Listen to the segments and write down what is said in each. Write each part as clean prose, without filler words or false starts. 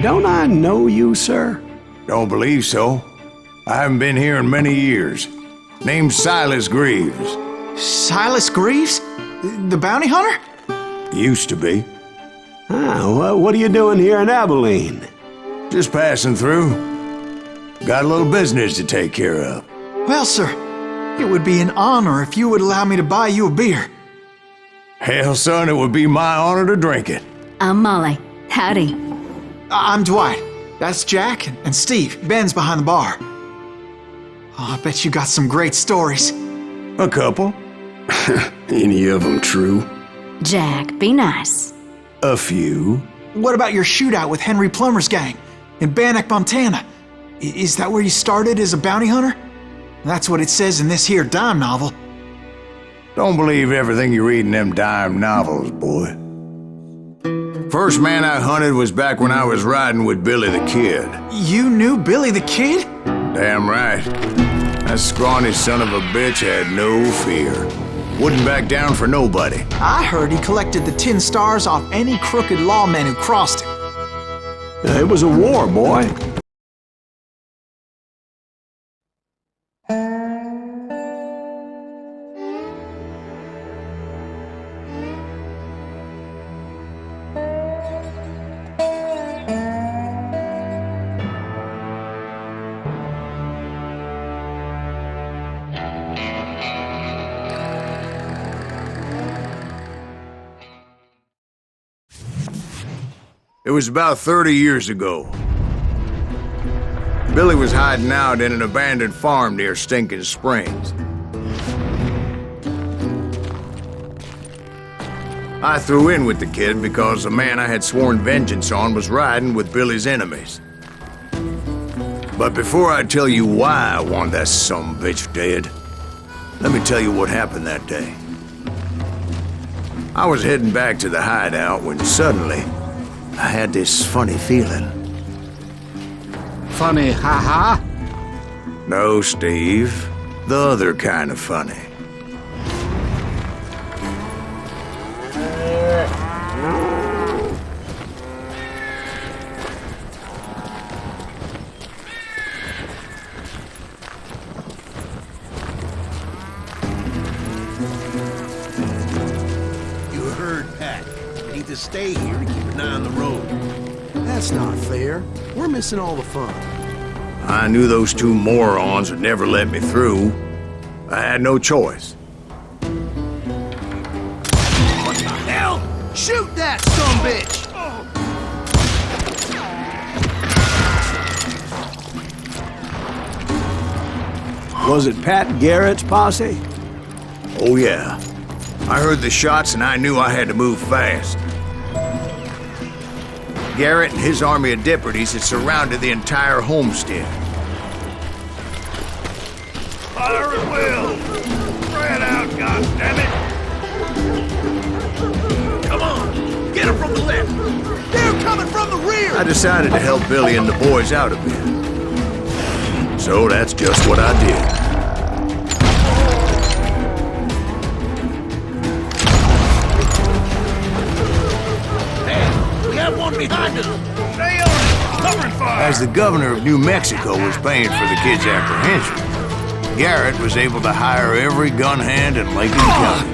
don't I know you, sir? Don't believe so. I haven't been here in many years. Name's Silas Greaves. Silas Greaves? The bounty hunter? Used to be. What are you doing here in Abilene? Just passing through. Got a little business to take care of. Well, sir, it would be an honor if you would allow me to buy you a beer. Hell, son, it would be my honor to drink it. I'm Molly. Howdy. I'm Dwight. That's Jack and Steve. Ben's behind the bar. Oh, I bet you got some great stories. A couple. Any of them true? Jack, be nice. A few. What about your shootout with Henry Plummer's gang in Bannock, Montana? Is that where you started as a bounty hunter? That's what it says in this here dime novel. Don't believe everything you read in them dime novels, boy. First man I hunted was back when I was riding with Billy the Kid. You knew Billy the Kid? Damn right. That scrawny son of a bitch had no fear. Wouldn't back down for nobody. I heard he collected the 10 stars off any crooked lawmen who crossed him. It was a war, boy. It was about 30 years ago. Billy was hiding out in an abandoned farm near Stinking Springs. I threw in with the kid because the man I had sworn vengeance on was riding with Billy's enemies. But before I tell you why I want that sumbitch dead, let me tell you what happened that day. I was heading back to the hideout when suddenly I had this funny feeling. Funny, ha-ha? No, Steve. The other kind of funny. You heard Pat. You need to stay here and keep an eye on the road. That's not fair. We're missing all the fun. I knew those two morons would never let me through. I had no choice. What the hell? Shoot that sumbitch! Was it Pat Garrett's posse? Oh yeah. I heard the shots and I knew I had to move fast. Garrett and his army of deputies had surrounded the entire homestead. Fire at will! Spread out, goddammit! Come on! Get him from the left! They're coming from the rear! I decided to help Billy and the boys out a bit. So that's just what I did. One behind us! Stay on it! Covering fire! As the governor of New Mexico was paying for the kid's apprehension, Garrett was able to hire every gun hand in Lincoln County.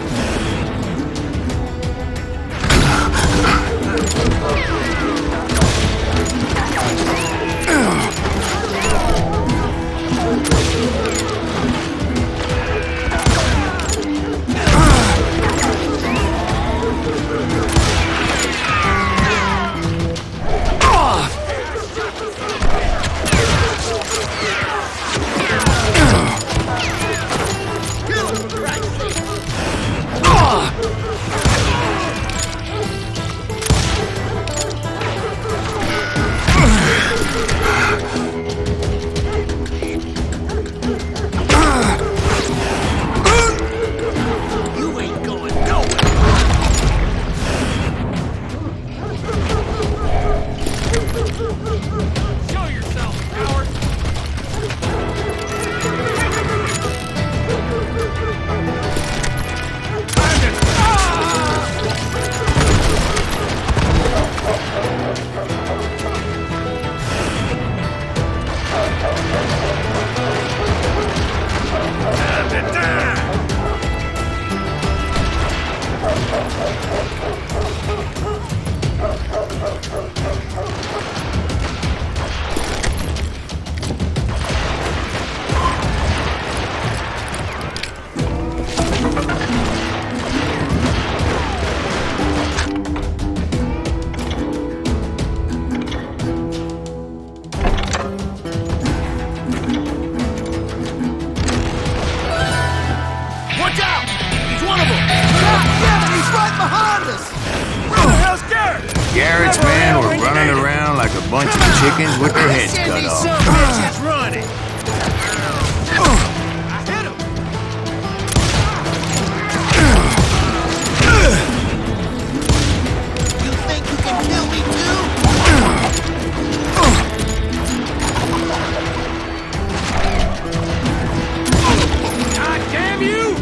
bunch of chickens with their heads cut off. Bitches running. I hit him. You think you can kill me too? God damn you!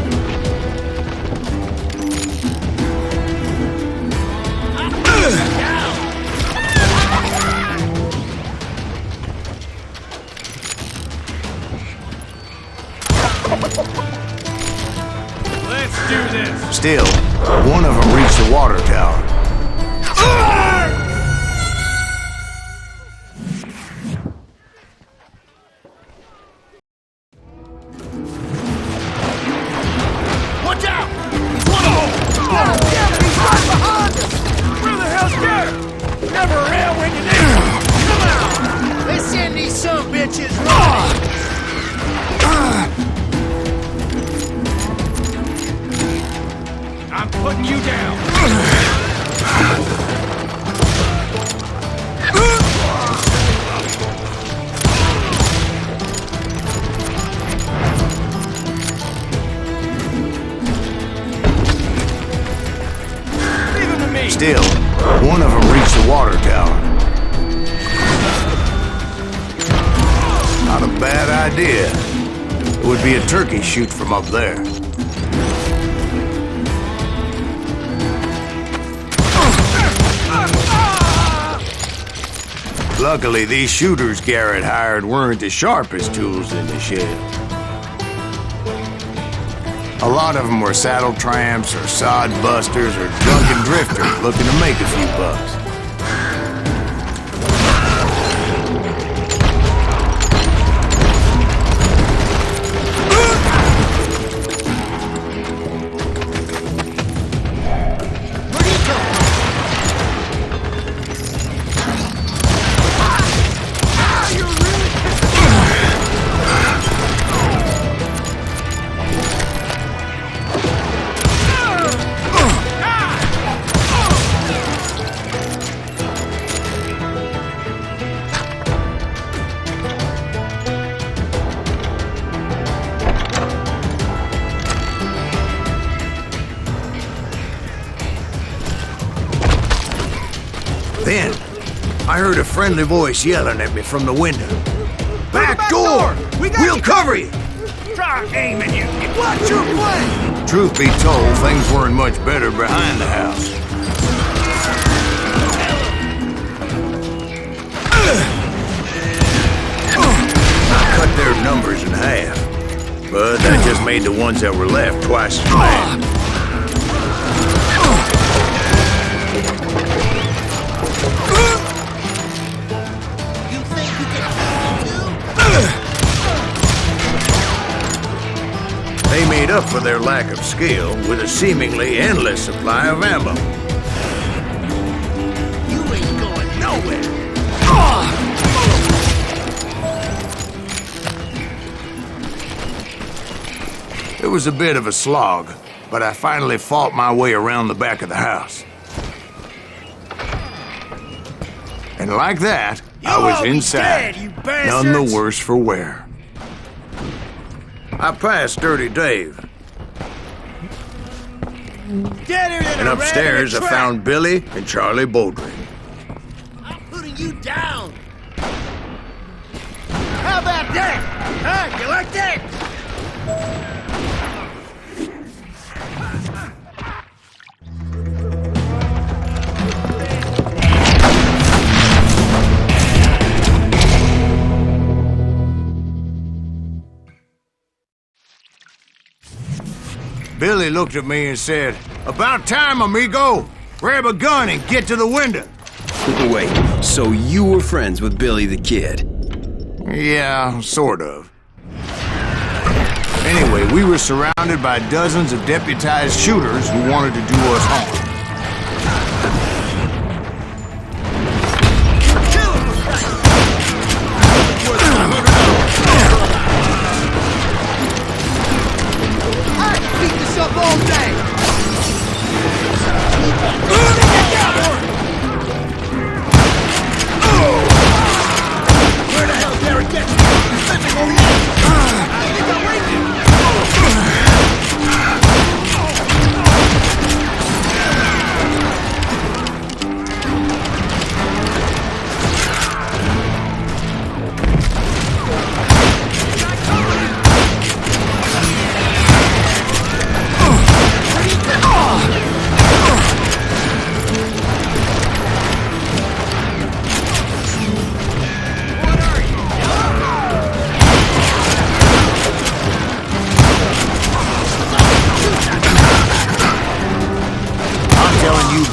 Let's do this. Still, one of them reached the water tower. Watch out! He's one of them! God damn it, he's right behind us! Where the hell's Garrett? Never around when you need him! Come on! Let's send these some bitches running! I'm putting you down! Leave him to me! Still, one of them reached the water tower. Not a bad idea. It would be a turkey shoot from up there. Luckily, these shooters Garrett hired weren't the sharpest tools in the shed. A lot of them were saddle tramps or sod busters or drunken drifters looking to make a few bucks. Then, I heard a friendly voice yelling at me from the window. Back door! We'll cover you! Try aiming, you. Watch your play! Truth be told, things weren't much better behind the house. I cut their numbers in half, but that just made the ones that were left twice as bad. You think you can kill me too? They made up for their lack of skill with a seemingly endless supply of ammo. You ain't going nowhere! It was a bit of a slog, but I finally fought my way around the back of the house. And like that, I was inside, dead, you none the bastards! worse for wear. I passed Dirty Dave, Deader than and a upstairs rat in I a trap. found Billy and Charlie Bowdring. I'm putting you down! How about that? Huh? You like that? Billy looked at me and said, "About time, amigo! Grab a gun and get to the window." Wait, so you were friends with Billy the Kid? Yeah, sort of. Anyway, we were surrounded by dozens of deputized shooters who wanted to do us harm. I can beat this up all day!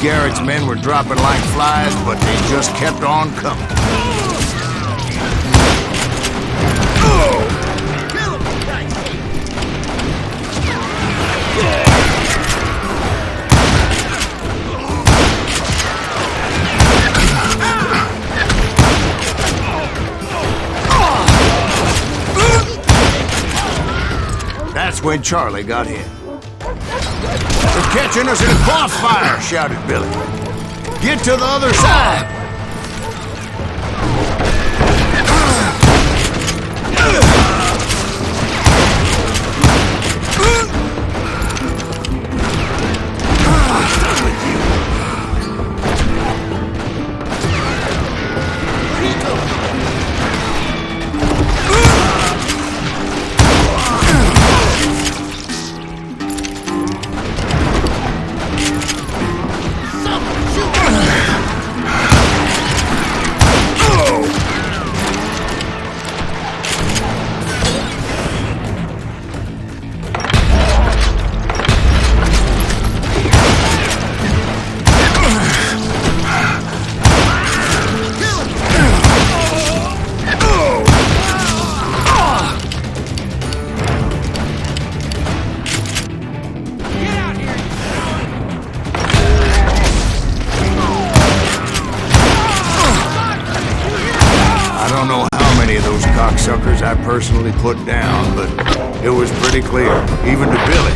Garrett's men were dropping like flies, but they just kept on coming. That's when Charlie got hit. "They're catching us in a crossfire!" shouted Billy. "Get to the other side!" Cocksuckers I personally put down, but it was pretty clear, even to Billy,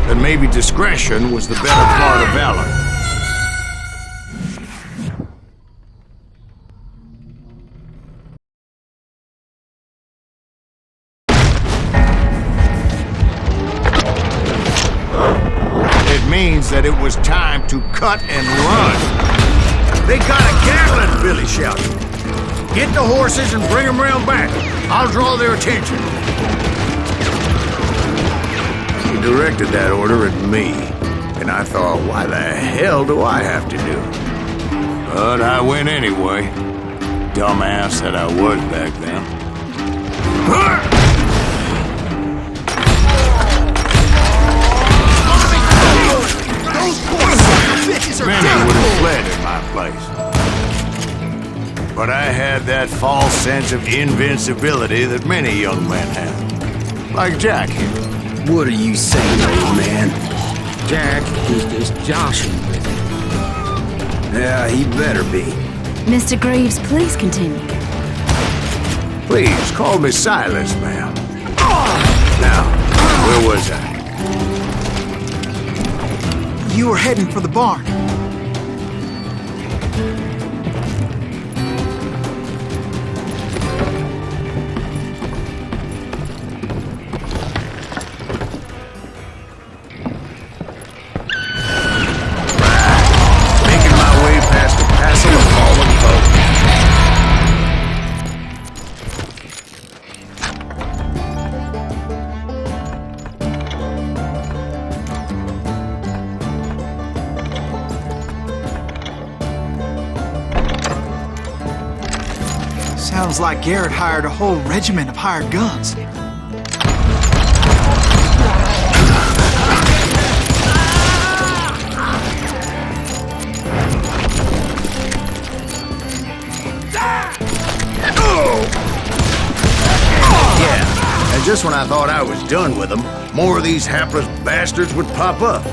that maybe discretion was the better part of valor. It means that it was time to cut and run. "They got a Gatling!" Billy shouted. "Get the horses and bring them round back. I'll draw their attention." He directed that order at me, and I thought, why the hell do I have to do it? But I went anyway. Dumbass that I was back then. Many would have fled in my place. But I had that false sense of invincibility that many young men have. Like Jack here. What are you saying, old man? Jack is just joshing with him. Yeah, he better be. Mr. Greaves, please continue. Please, call me Silas, ma'am. Now, where was I? You were heading for the barn. Sounds like Garrett hired a whole regiment of hired guns. Yeah, and just when I thought I was done with them, more of these hapless bastards would pop up.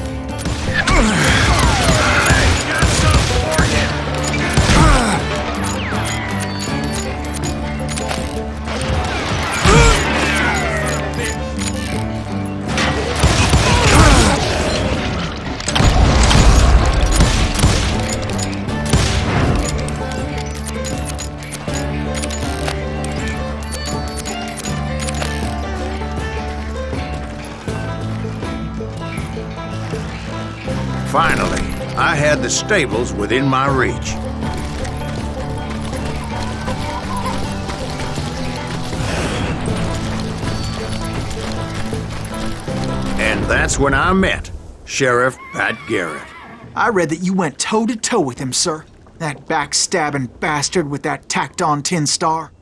Finally, I had the stables within my reach. And that's when I met Sheriff Pat Garrett. I read that you went toe-to-toe with him, sir. That backstabbing bastard with that tacked-on tin star.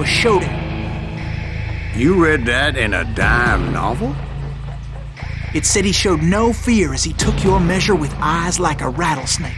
showed him. You read that in a dime novel? It said he showed no fear as he took your measure with eyes like a rattlesnake.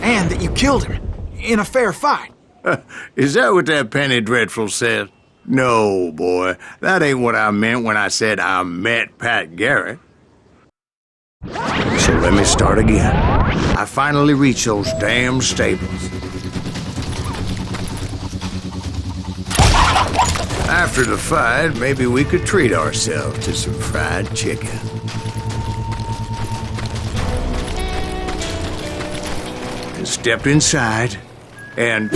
And that you killed him in a fair fight. Is that what that Penny Dreadful said? No, boy. That ain't what I meant when I said I met Pat Garrett. So let me start again. I finally reached those damn stables. After the fight, maybe we could treat ourselves to some fried chicken. And stepped inside, and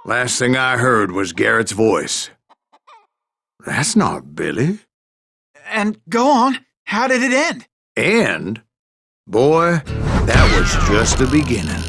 last thing I heard was Garrett's voice. That's not Billy. And go on, how did it end? And, boy, that was just the beginning.